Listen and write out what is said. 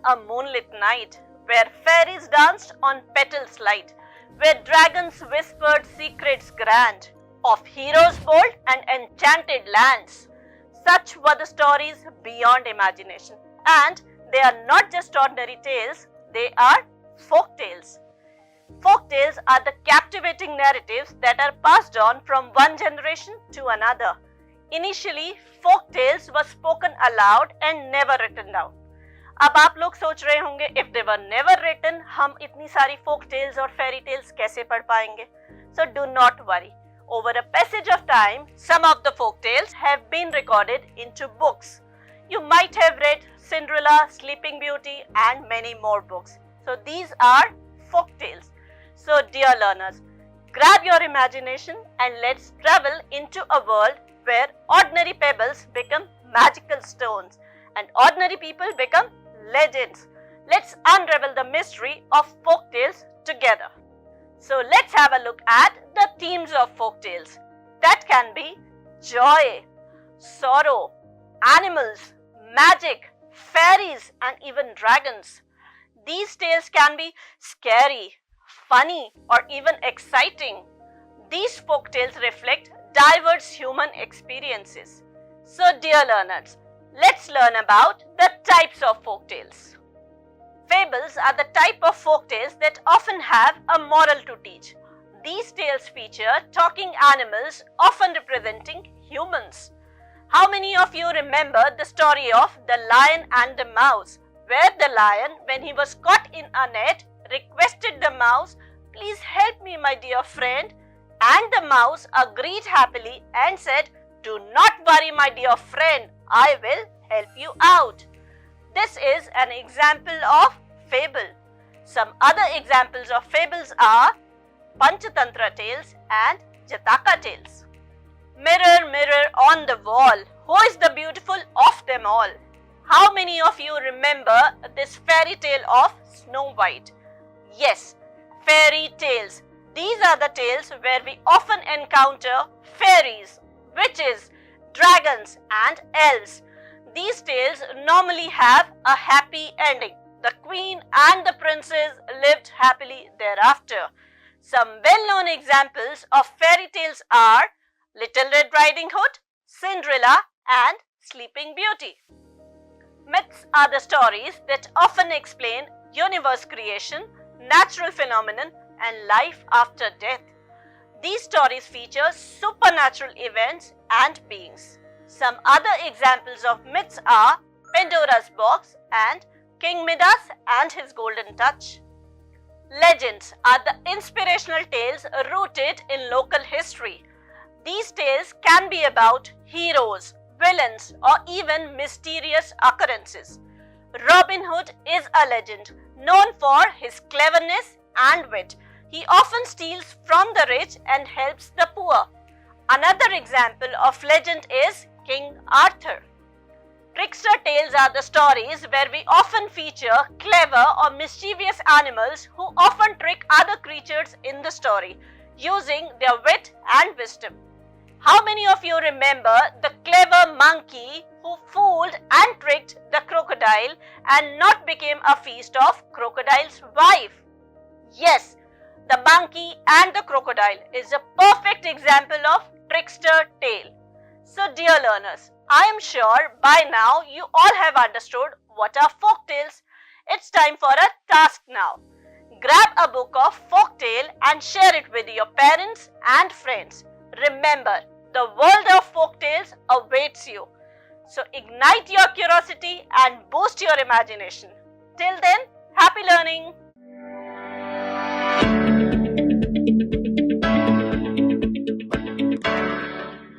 a moonlit night, where fairies danced on petals light, where dragons whispered secrets grand, of heroes bold and enchanted lands. Such were the stories beyond imagination. And they are not just ordinary tales, they are folk tales. Folk tales are the captivating narratives that are passed on from one generation to another. Initially, folk tales were spoken aloud and never written down. अब आप लोग सोच रहे होंगे if they were never written, हम इतनी सारी folk tales और fairy tales कैसे पढ़ पाएंगे? So do not worry. Over a passage of time, some of the folk tales have been recorded into books. You might have read Cinderella, Sleeping Beauty and many more books. So these are folk tales. So dear learners, grab your imagination and let's travel into a world where ordinary pebbles become magical stones and ordinary people become legends. Let's unravel the mystery of folk tales together. So let's have a look at the themes of folk tales. That can be joy, sorrow, animals, magic, fairies and even dragons. These tales can be scary, funny or even exciting. These folk tales reflect diverse human experiences. So dear learners, let's learn about the types of folk tales. Fables are the type of folk tales that often have a moral to teach. These tales feature talking animals often representing humans. How many of you remember the story of the lion and the mouse, where the lion, when he was caught in a net, requested the mouse, "Please help me, my dear friend," and the mouse agreed happily and said, "Do not worry, my dear friend, I will help you out." This is an example of fable. Some other examples of fables are Panchatantra tales and Jataka tales. Mirror, mirror on the wall, who is the beautiful of them all? How many of you remember this fairy tale of Snow White? Yes, fairy tales. These are the tales where we often encounter fairies, witches, dragons and elves. These tales normally have a happy ending. The queen and the princess lived happily thereafter. Some well-known examples of fairy tales are Little Red Riding Hood, Cinderella and Sleeping Beauty. Myths are the stories that often explain universe creation, natural phenomenon and life after death. These stories feature supernatural events and beings. Some other examples of myths are Pandora's Box and King Midas and his Golden Touch. Legends are the inspirational tales rooted in local history. These tales can be about heroes, villains, or even mysterious occurrences. Robin Hood is a legend known for his cleverness and wit. He often steals from the rich and helps the poor. Another example of legend is King Arthur. Trickster tales are the stories where we often feature clever or mischievous animals who often trick other creatures in the story using their wit and wisdom. How many of you remember the clever monkey who fooled and tricked the crocodile and not became a feast of crocodile's wife? Yes, the monkey and the crocodile is a perfect example of trickster tale. So dear learners, I am sure by now you all have understood what are folk tales. It's time for a task now. Grab a book of folk tale and share it with your parents and friends. Remember, the world of folk tales awaits you. So ignite your curiosity and boost your imagination. Till then, happy learning!